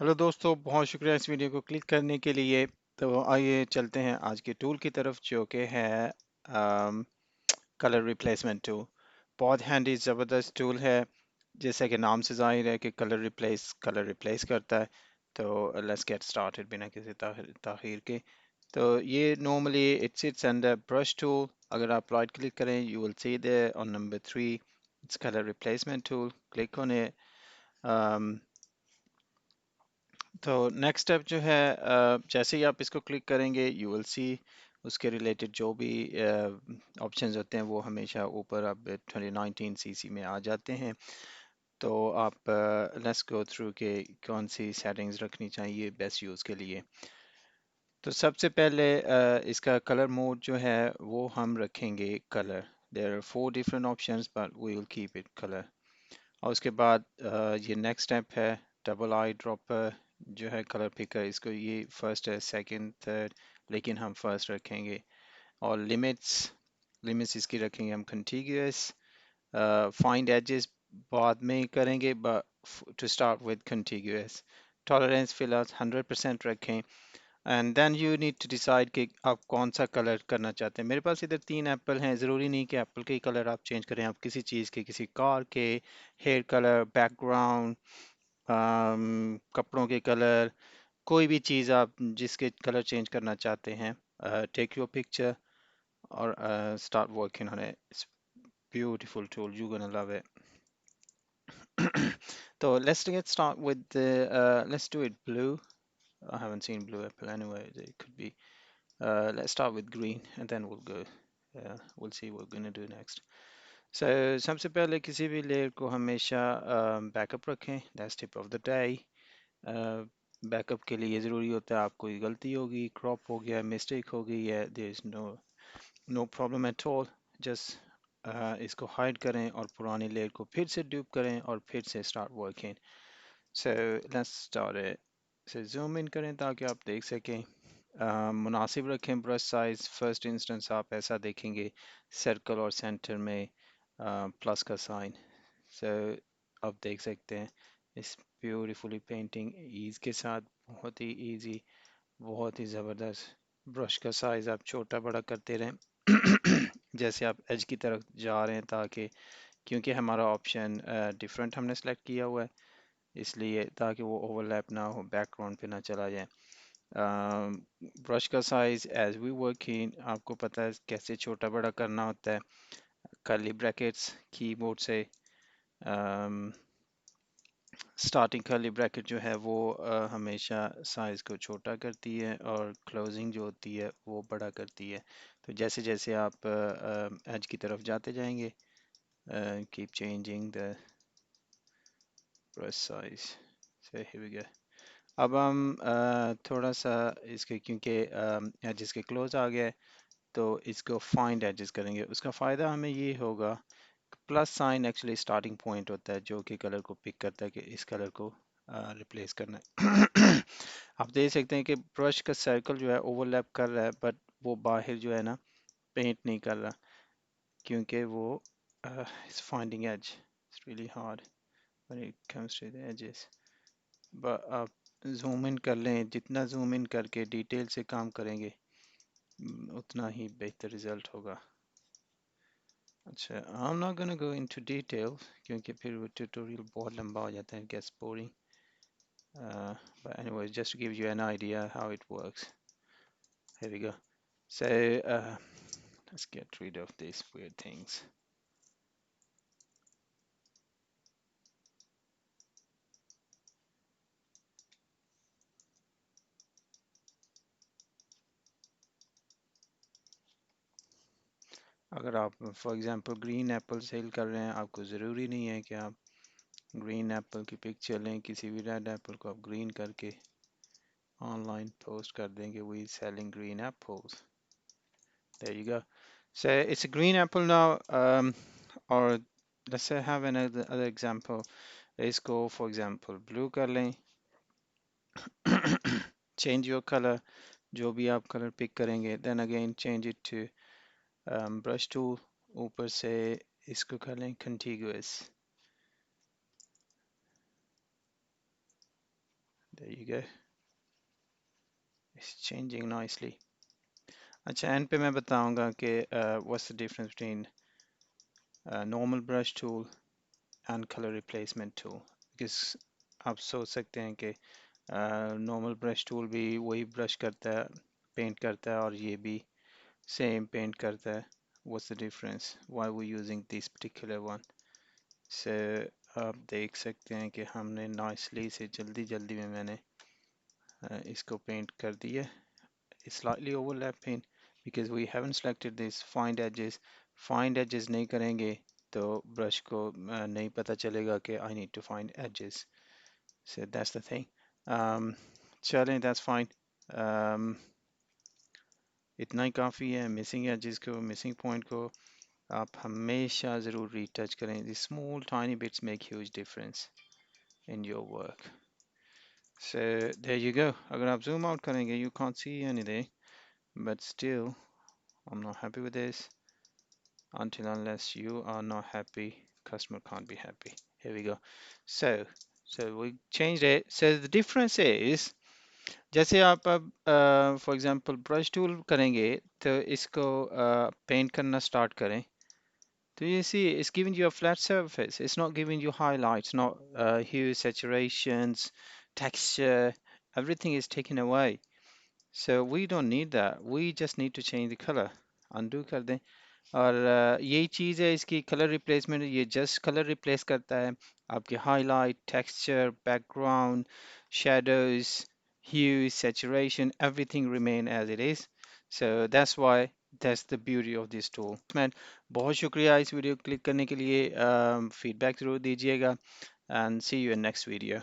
Hello दोस्तों, बहुत शुक्रिया इस वीडियो को क्लिक करने के लिए। तो आइए चलते हैं आज के टूल की तरफ, जो कि है कलर रिप्लेसमेंट टूल। बहुत हैंडी ज़बरदस्त टूल है। जैसा कि नाम से ज़ाहिर है कि कलर रिप्लेस करता है। तो लेट्स गेट स्टार्टेड बिना किसी ताख़ीर के। तो ये normally it sits under brush tool. अगर आप राइट क्लिक करें, you will see there on number 3 it's colour replacement tool. Click on it. तो नेक्स्ट स्टेप जो है, जैसे ही आप इसको क्लिक करेंगे, यू विल सी उसके रिलेटेड जो भी ऑप्शंस होते हैं वो हमेशा ऊपर अब 2019 सीसी में आ जाते हैं। तो आप लेट्स गो थ्रू के कौन सी सेटिंग्स रखनी चाहिए बेस्ट यूज़ के लिए। तो सबसे पहले इसका कलर मोड जो है वो हम रखेंगे colour. There are 4 different options but we will keep it colour. और उसके बाद ये नेक्स्ट स्टेप है डबल आई ड्रॉपर जो है कलर पिकर। इसको ये फर्स्ट है, सेकंड, थर्ड, लेकिन हम फर्स्ट रखेंगे। और लिमिट्स इसकी रखेंगे हम कंटिग्यूअस। फाइंड एजेस बाद में करेंगे, but to start with contiguous. Tolerance फिलहाल 100% रखें। And then you need to decide कि आप कौन सा कलर करना चाहते हैं। मेरे पास इधर 3 एप्पल हैं। ज़रूरी नहीं कि एप्पल के ही कलर आप चेंज करें। आप किसी चीज़ के, किसी कार के, हेयर कलर, बैकग्राउंड, कपड़ों के कलर, कोई भी चीज़ आप जिसके कलर चेंज करना चाहते हैं, टेक योर पिक्चर और start working on it. Beautiful tool, you gonna love it. So let's get start with let's do it blue. I haven't seen blue apple anyway. It could be. Let's start with green and then we'll go. We'll see what we're gonna do next. So सबसे पहले किसी भी layer को हमेशा backup रखें। That's tip of the day. Backup के लिए ज़रूरी होता है, आप कोई गलती होगी, क्रॉप हो गया, मिस्टेक हो गई है, there is no problem at all. Just इसको हाइड करें और पुरानी लेयर को फिर से ड्यूप करें और फिर से start working. So let's start it. से जूम इन करें ताकि आप देख सकें। मुनासिब रखें ब्रश साइज। फर्स्ट इंस्टेंस आप ऐसा देखेंगे, सर्कल और सेंटर में प्लस का साइन। सो आप देख सकते हैं इस ब्यूटीफुली पेंटिंग ईज के साथ, बहुत ही इजी, बहुत ही ज़बरदस्त। ब्रश का साइज़ आप छोटा बड़ा करते रहें जैसे आप एज की तरफ जा रहे हैं, ताकि क्योंकि हमारा ऑप्शन डिफरेंट हमने सेलेक्ट किया हुआ है, इसलिए ताकि वो ओवरलैप ना हो, बैकग्राउंड पे ना चला जाए। ब्रश का साइज़ एज वी वर्किंग आपको पता है कैसे छोटा बड़ा करना होता है। कर्ली ब्रैकेट्स कीबोर्ड से स्टार्टिंग कर्ली ब्रैकेट जो है वो हमेशा साइज़ को छोटा करती है और क्लोजिंग जो होती है वो बड़ा करती है। तो जैसे जैसे आप एज की तरफ जाते जाएंगे, keep changing the brush size. So here we go. अब हम थोड़ा सा इसके, क्योंकि एजेस के क्लोज आ गया है, तो इसको फाइंड एजेस करेंगे। उसका फ़ायदा हमें ये होगा, plus sign actually starting point होता है जो कि कलर को पिक करता है कि इस कलर को रिप्लेस करना है। आप देख सकते हैं कि ब्रश का सर्कल जो है ओवरलैप कर रहा है, बट वो बाहर जो है ना पेंट नहीं कर रहा, क्योंकि वो it's finding edge, it's really hard when it comes to the edges. But आप जूम इन कर लें, जितना जूम इन करके डिटेल से काम करेंगे उतना ही बेहतर रिजल्ट होगा। अच्छा, I'm not gonna go into detail क्योंकि फिर वो ट्यूटोरियल बहुत लंबा हो जाता है, it gets boring. But anyway, just to give you an idea how it works. Here we go. So let's get rid of these weird things. अगर आप for example green apple sell कर रहे हैं, आपको ज़रूरी नहीं है कि आप ग्रीन एप्पल की पिक्चर लें, किसी भी रेड एप्पल को आप ग्रीन करके ऑनलाइन पोस्ट कर देंगे, we selling green apples. There you go. So it's a green apple now. Or let's say have another other example. Let's go for example blue कर लें. Change your color, जो भी आप color pick करेंगे, then again change it to brush tool. ऊपर से इसको कर लें contiguous. There you go. It's changing nicely. अच्छा एंड पे मैं बताऊंगा कि what's the difference between normal brush tool and color replacement tool, because आप सोच सकते हैं कि नॉर्मल ब्रश टूल भी वही ब्रश करता है, पेंट करता है, और ये भी सेम पेंट करता है. What's the difference, why we using this particular one. So आप देख सकते हैं कि हमने नाइसली से जल्दी जल्दी में मैंने इसको पेंट कर दिया. Slightly overlapping because we haven't selected this find edges नहीं करेंगे तो ब्रश को नहीं पता चलेगा कि I need to find edges. So that's the thing. चलें, that's fine. इतना ही काफ़ी है. मिसिंग एजेस को, मिसिंग पॉइंट को आप हमेशा ज़रूर रीटच करें. The small tiny bits make huge difference in your work. So there you go. अगर आप zoom out करेंगे you can't see anything, but still I'm not happy with this. Until unless you are not happy, customer can't be happy. Here we go. So we changed it. So the difference is, जैसे आप अब for example brush tool करेंगे तो इसको paint करना start करें तो you see it's giving you a flat surface. It's not giving you highlights, not hue, saturations, texture. Everything is taken away. So we don't need that. We just need to change the color. Undo कर दें. और यही चीज़ है इसकी colour replacement. ये just colour replace करता है. आपके highlight, texture, background, shadows, hue, saturation, everything remain as it is. So that's why that's the beauty of this tool. Man, बहुत शुक्रिया इस वीडियो क्लिक करने के लिए. फीडबैक ज़रूर दीजिएगा and see you in next video.